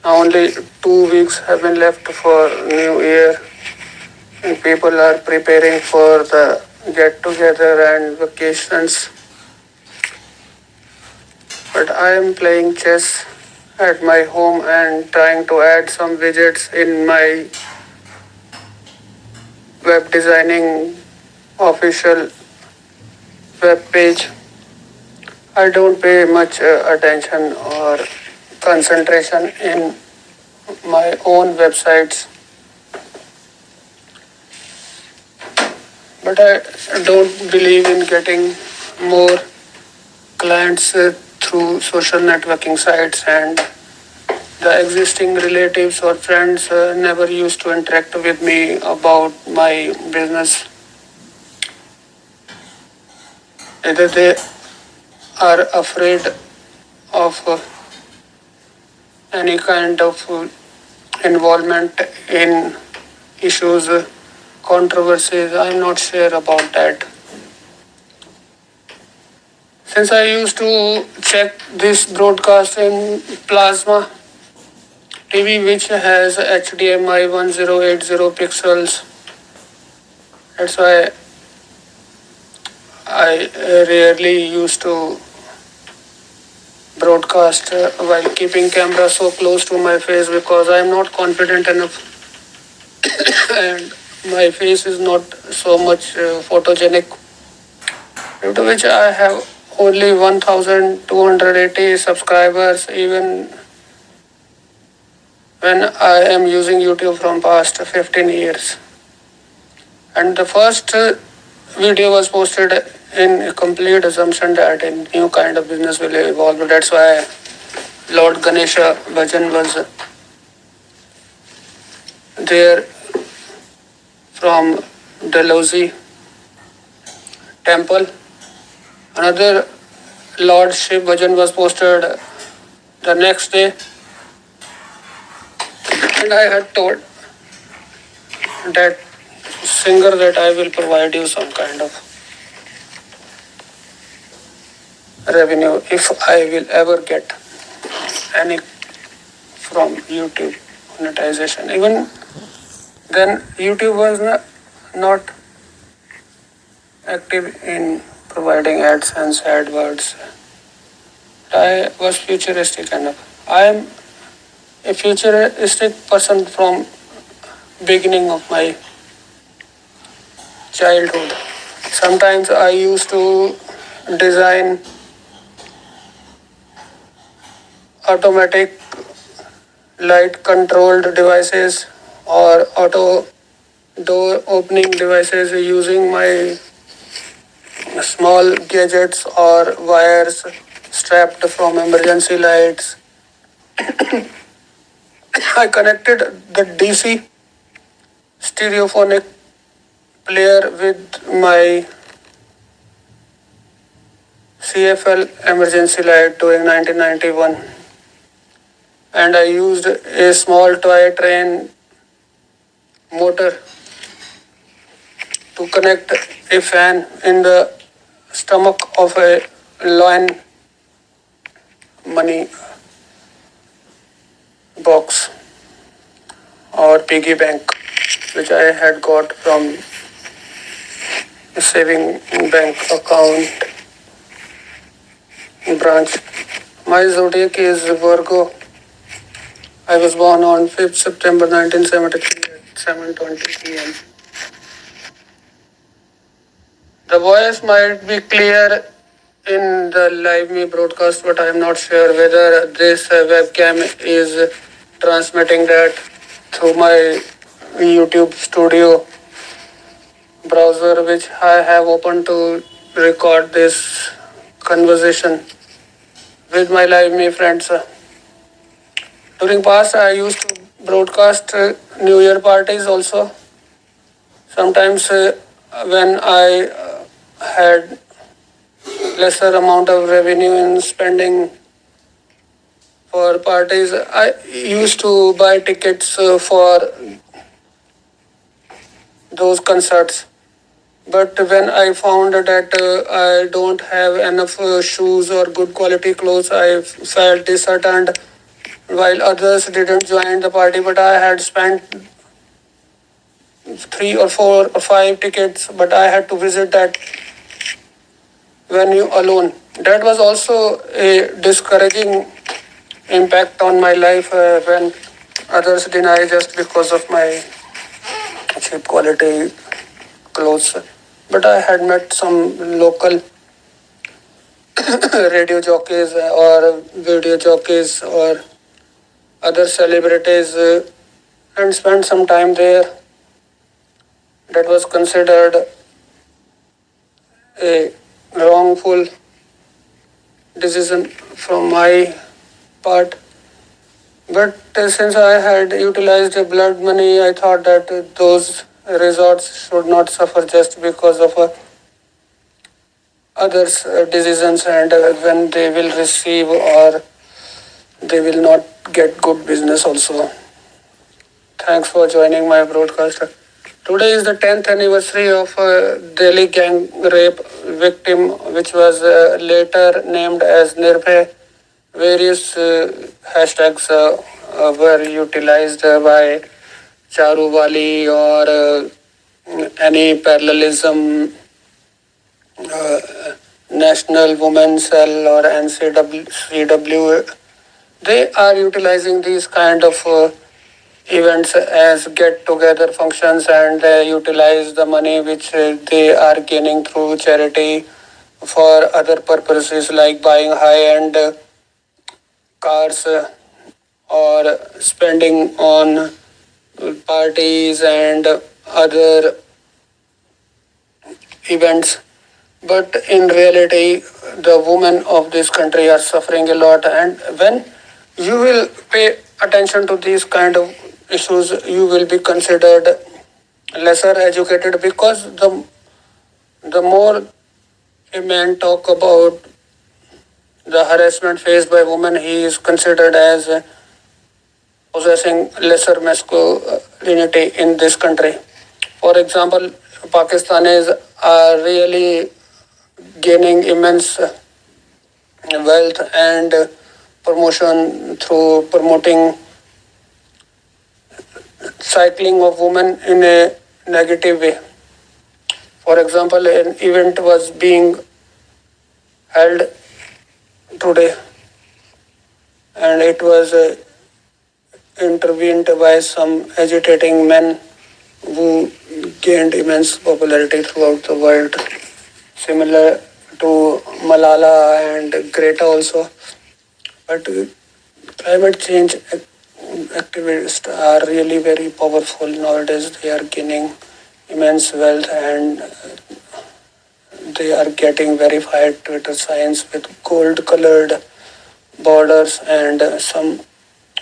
Only 2 weeks have been left for New Year, and people are preparing for the get together and vacations. But I am playing chess at my home and trying to add some widgets in my web designing official web page. I don't pay much attention or concentration in my own websites, but I don't believe in getting more clients through social networking sites, and the existing relatives or friends never used to interact with me about my business. Either they are afraid of any kind of involvement in issues, controversies. I'm not sure about that. Since I used to check this broadcast in Plasma TV, which has HDMI 1080 pixels, that's why I rarely used to broadcast while keeping camera so close to my face, because I am not confident enough and my face is not so much photogenic, due to which I have only 1280 subscribers, even when I am using YouTube from past 15 years. And the first video was posted in a complete assumption that a new kind of business will evolve. That's why Lord Ganesha Bhajan was there from Dalhousie temple. Another Lord Shiv Bhajan was posted the next day, and I had told that singer that I will provide you some kind of revenue if I will ever get any from YouTube monetization. Even then, YouTube was not active in providing AdSense, AdWords. I was futuristic enough. I am a futuristic person from beginning of my childhood. Sometimes I used to design automatic light controlled devices or auto door opening devices using my small gadgets or wires strapped from emergency lights. I connected the DC stereophonic player with my CFL emergency light during 1991, and I used a small toy train motor to connect a fan in the stomach of a lion money box or piggy bank, which I had got from a saving bank account branch. My zodiac is Virgo. I was born on 5th September 1973 at 7:20 p.m. The voice might be clear in the live me broadcast, but I am not sure whether this webcam is transmitting that through my YouTube studio browser, which I have opened to record this conversation with my live me friends. During past, I used to broadcast New Year parties also. Sometimes when I had lesser amount of revenue in spending for parties, I used to buy tickets for those concerts. But when I found that I don't have enough shoes or good quality clothes, I felt disheartened while others didn't join the party, but I had spent three or four or five tickets, but I had to visit that venue alone. That was also a discouraging impact on my life when others deny just because of my cheap quality clothes. But I had met some local radio jockeys or video jockeys or other celebrities and spent some time there. That was considered a wrongful decision from my part. But since I had utilized blood money, I thought that those resorts should not suffer just because of others' decisions, and when they will receive or they will not get good business also. Thanks for joining my broadcast. Today is the 10th anniversary of Delhi gang rape victim, which was later named as Nirbhay. Various hashtags were utilized by Charu Wali or any parallelism, uh, National Women's Cell or NCW. They are utilizing these kind of events as get-together functions, and they utilize the money which they are gaining through charity for other purposes like buying high-end cars or spending on parties and other events. But in reality, the women of this country are suffering a lot. And when you will pay attention to these kind of issues, you will be considered lesser educated, because the more a man talk about the harassment faced by women, he is considered as possessing lesser masculinity in this country. For example, Pakistanis are really gaining immense wealth and promotion through promoting cycling of women in a negative way. For example, an event was being held today, and it was intervened by some agitating men who gained immense popularity throughout the world, similar to Malala and Greta also. But climate change activists are really very powerful nowadays. They are gaining immense wealth, and they are getting verified Twitter signs with gold colored borders, and some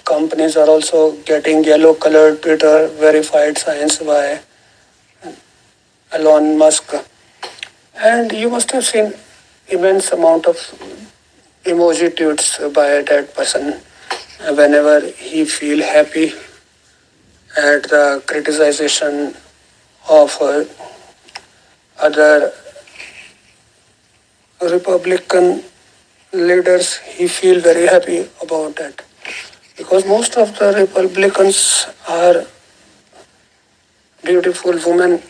companies are also getting yellow colored Twitter verified signs by Elon Musk. And you must have seen immense amount of emoji tweets by that person whenever he feel happy at the criticization of other Republican leaders. He feel very happy about that, because most of the Republicans are beautiful women,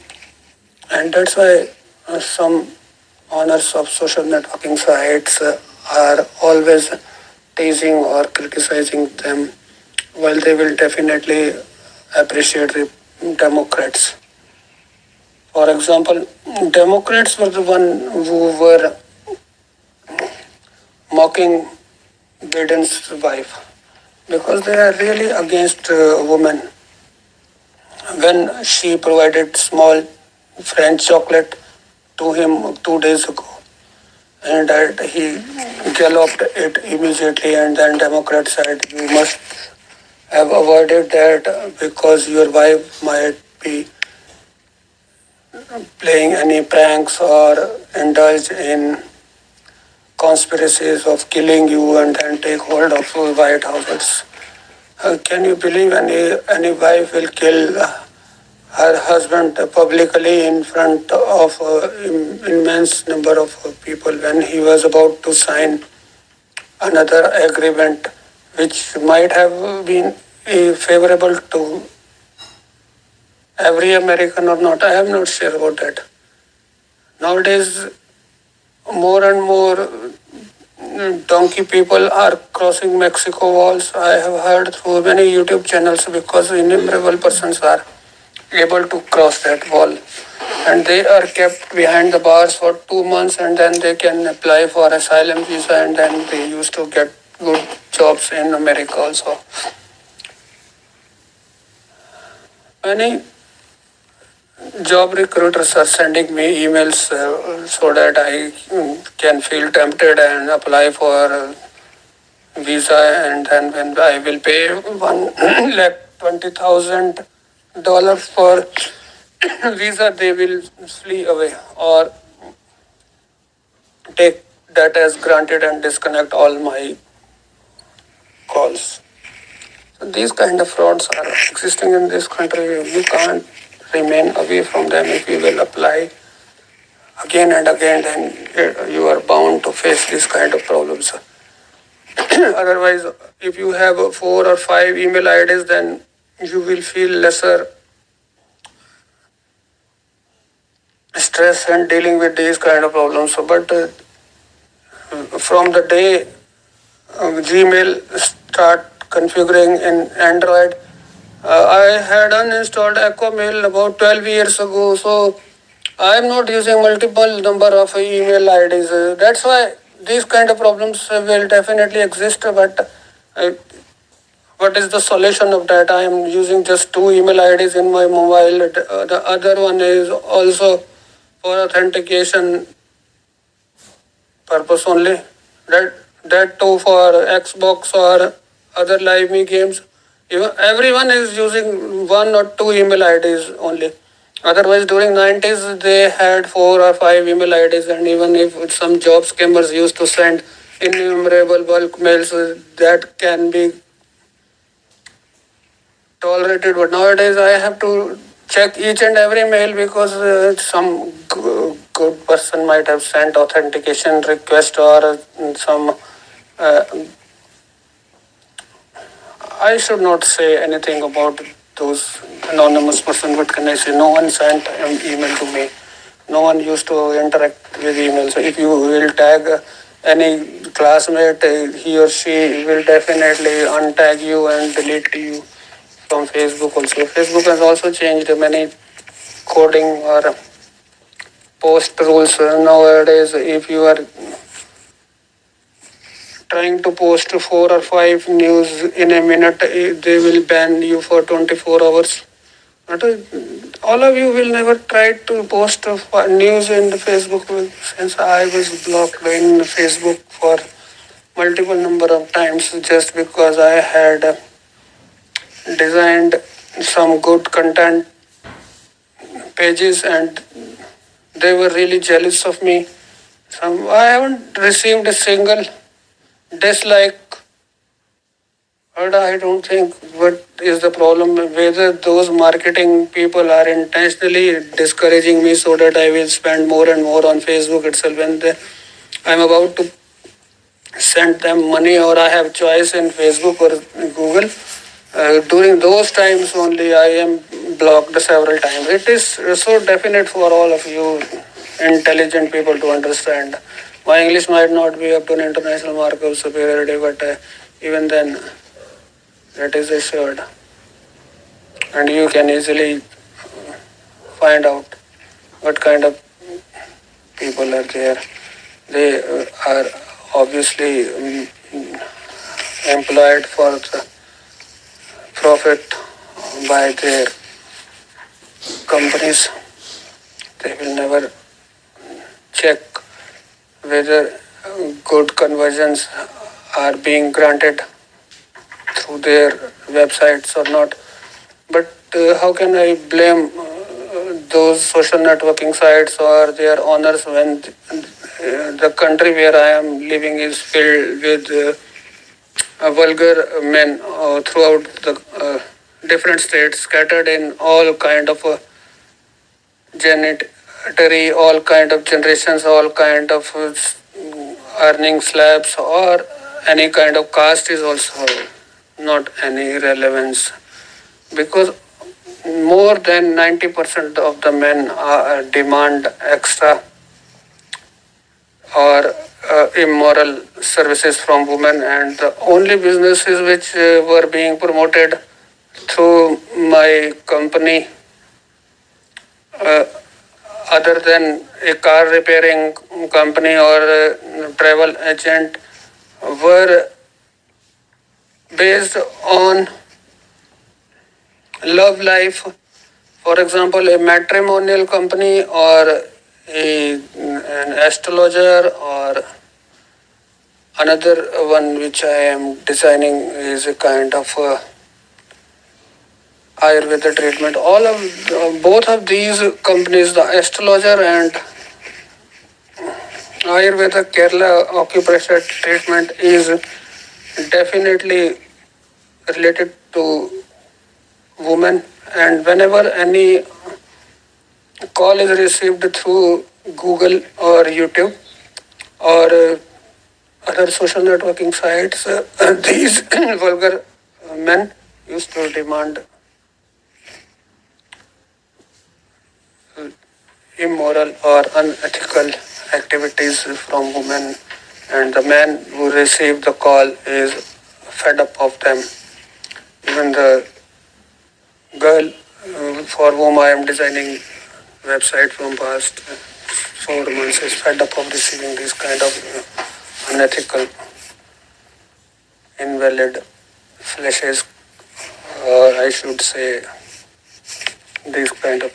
and that's why some owners of social networking sites are always teasing or criticizing them, while they will definitely appreciate the Democrats. For example, Democrats were the one who were mocking Biden's wife because they are really against women. When she provided small French chocolate to him 2 days ago, and that he galloped it immediately, and then Democrats said, you must have avoided that because your wife might be playing any pranks or indulge in conspiracies of killing you and then take hold of White House. Can you believe any wife will kill her husband publicly in front of immense number of people when he was about to sign another agreement which might have been favorable to every American or not. I am not sure about that. Nowadays, more and more donkey people are crossing Mexico walls. I have heard through many YouTube channels because innumerable persons are able to cross that wall and they are kept behind the bars for 2 months and then they can apply for asylum visa and then they used to get good jobs in America also. Many job recruiters are sending me emails so that I can feel tempted and apply for visa and then when I will pay 1,20,000 dollars for visa, they will flee away or take that as granted and disconnect all my calls. So these kind of frauds are existing in this country. You can't remain away from them. If you will apply again and again, then you are bound to face these kind of problems. Otherwise, if you have 4 or 5 email IDs, then you will feel lesser stress and dealing with these kind of problems. So, but from the day Gmail start configuring in Android, I had uninstalled Aquamail about 12 years ago. So I am not using multiple number of email IDs. That's why these kind of problems will definitely exist. But what is the solution of that? I am using just 2 email IDs in my mobile. The other one is also for authentication purpose only. That too for Xbox or other live me games. Everyone is using 1 or 2 email IDs only. Otherwise, during 90s, they had 4 or 5 email IDs, and even if some job scammers used to send innumerable bulk mails, that can be tolerated. But nowadays, I have to check each and every mail because some good person might have sent authentication request or some. Uh, I should not say anything about those anonymous person. What can I say? No one sent an email to me. No one used to interact with email. So if you will tag any classmate, he or she will definitely untag you and delete you from Facebook also. Facebook has also changed many coding or post rules nowadays. If you are trying to post 4 or 5 news in a minute, they will ban you for 24 hours. But all of you will never try to post news in the Facebook since I was blocked in Facebook for multiple number of times just because I had designed some good content pages and they were really jealous of me. I haven't received a single dislike, but I don't think what is the problem. Whether those marketing people are intentionally discouraging me so that I will spend more and more on Facebook itself when I'm about to send them money or I have choice in Facebook or Google. During those times only I am blocked several times. It is so definite for all of you intelligent people to understand. My English might not be up to an international mark of superiority, but even then, that is assured. And you can easily find out what kind of people are there. They are obviously employed for the profit by their companies. They will never check whether good conversions are being granted through their websites or not. But how can I blame those social networking sites or their owners when the country where I am living is filled with vulgar men throughout the different states, scattered in all kind of genitary, all kind of generations, all kind of earning slabs, or any kind of caste is also not any relevance, because more than 90% of the men demand extra or immoral services from women, and the only businesses which were being promoted through my company, uh, other than a car repairing company or a travel agent, were based on love life. For example, a matrimonial company or an astrologer, or another one which I am designing is a kind of Ayurveda treatment. All of both of these companies, the astrologer and Ayurveda Kerala acupressure treatment, is definitely related to women. And whenever any call is received through Google or YouTube or other social networking sites, these vulgar men used to demand immoral or unethical activities from women, and the man who received the call is fed up of them. Even the girl for whom I am designing website from past 4 months is fed up of receiving these kind of unethical, invalid flashes, or I should say these kind of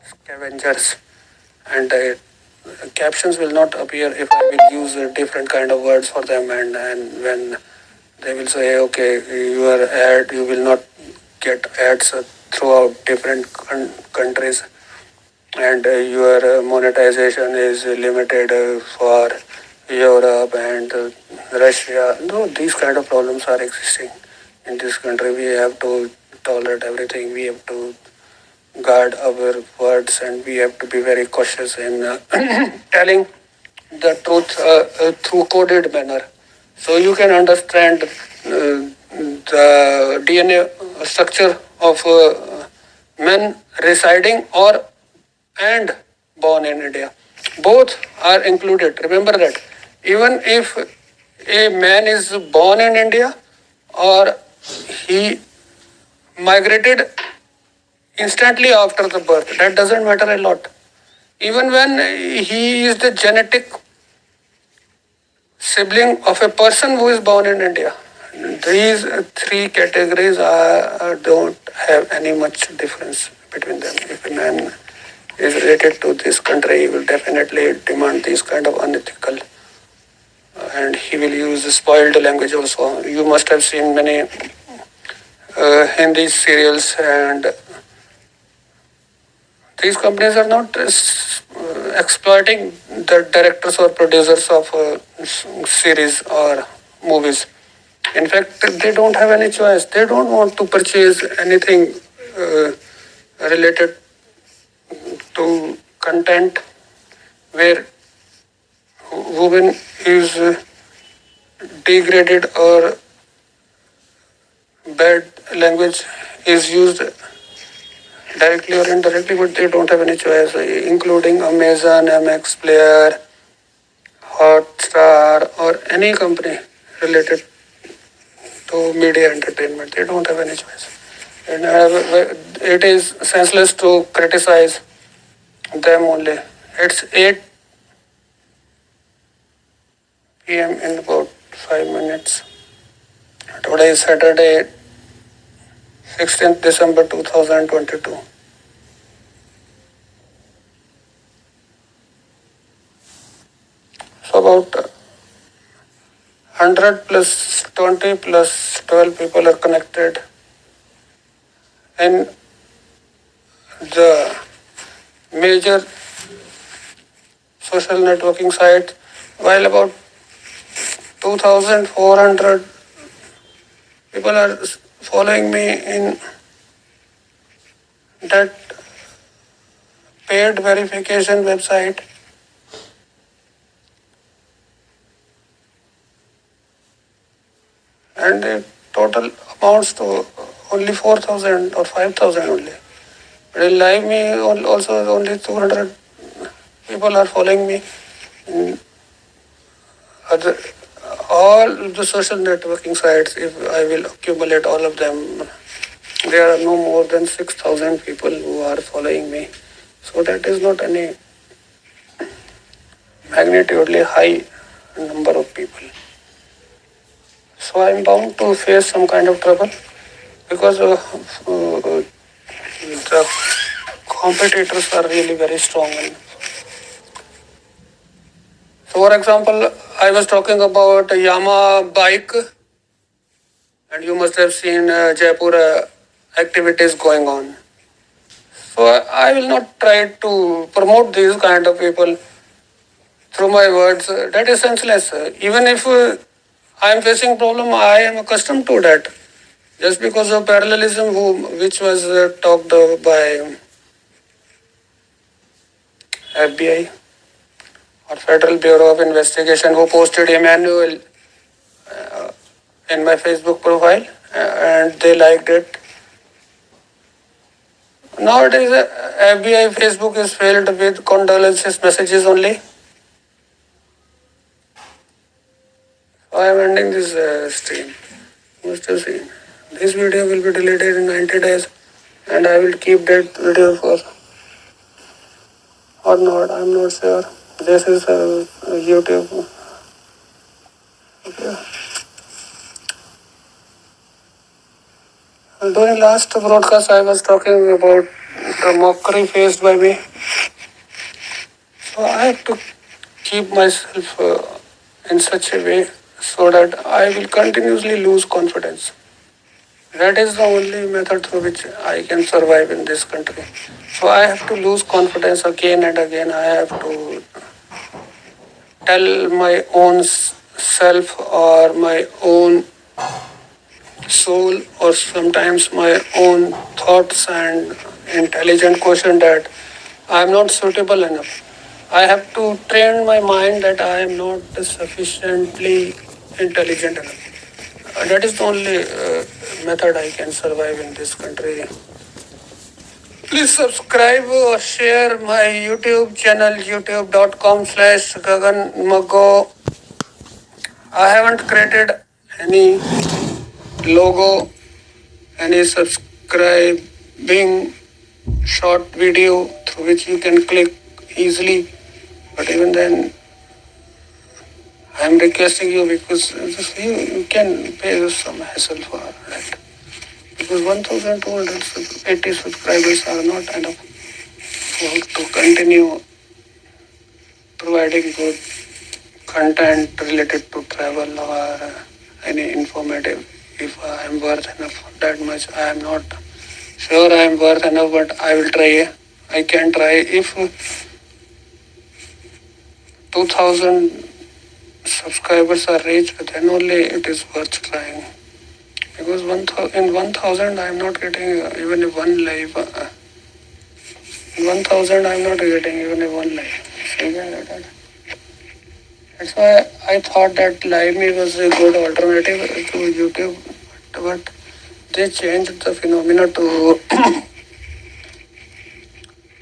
scavengers. And captions will not appear if I will use a different kind of words for them, and when they will say, okay, your ad, you will not get ads throughout different countries, and your monetization is limited for Europe and Russia. No, these kind of problems are existing in this country. We have to tolerate everything. We have to guard our words, and we have to be very cautious in telling the truth through coded manner. So you can understand the DNA structure of men residing or and born in India. Both are included. Remember that. Even if a man is born in India or he migrated instantly after the birth, that doesn't matter a lot. Even when he is the genetic sibling of a person who is born in India, these three categories don't have any much difference between them. If a man is related to this country, he will definitely demand these kind of unethical, and he will use spoiled language also. You must have seen many Hindi serials, and these companies are not exploiting the directors or producers of series or movies. In fact, they don't have any choice. They don't want to purchase anything related to content where woman is degraded or bad language is used directly or indirectly, but they don't have any choice, including Amazon, MX Player, Hotstar, or any company related to media entertainment. They don't have any choice. And it is senseless to criticize them only. It's 8 p.m. in about 5 minutes. Today is Saturday, 16th December 2022. So about 100 plus 20 plus 12 people are connected in the major social networking sites, while about 2,400 people are following me in that paid verification website. and the total amounts to only 4,000 or 5,000 only. But in live me also only 200 people are following me. In other, all the social networking sites, if I will accumulate all of them, there are no more than 6,000 people who are following me. So that is not any magnitudely high number of people. So I am bound to face some kind of trouble because the competitors are really very strong. So for example, I was talking about a Yamaha bike, and you must have seen Jaipur activities going on. So I will not try to promote these kind of people through my words. That is senseless. Even if I am facing problem, I am accustomed to that. Just because of parallelism, which was talked by FBI or Federal Bureau of Investigation, who posted a manual in my Facebook profile, and they liked it. Nowadays, FBI Facebook is filled with condolences messages only. I am ending this stream. You must have seen. This video will be deleted in 90 days, and I will keep that video for or not. I'm not sure. This is YouTube. Okay. During last broadcast, I was talking about the mockery faced by me. So I have to keep myself in such a way so that I will continuously lose confidence. That is the only method through which I can survive in this country. So I have to lose confidence again and again. I have to tell my own self or my own soul or sometimes my own thoughts and intelligent question that I am not suitable enough. I have to train my mind that I am not sufficiently intelligent enough. That is the only method I can survive in this country. Please subscribe or share my YouTube channel, youtube.com/GaganMago. I haven't created any logo, any subscribing short video through which you can click easily. But even then, I am requesting you because you can pay some hassle for that. Because 1,280 subscribers are not enough to continue providing good content related to travel or any informative. If I am worth enough that much, I am not sure I am worth enough, but I will try. I can try. If 2,000 subscribers are reached, then only it is worth trying. Because in 1,000 I am not getting even one live. In 1,000 I am not getting even one live. That's why I thought that live me was a good alternative to YouTube, but they changed the phenomena to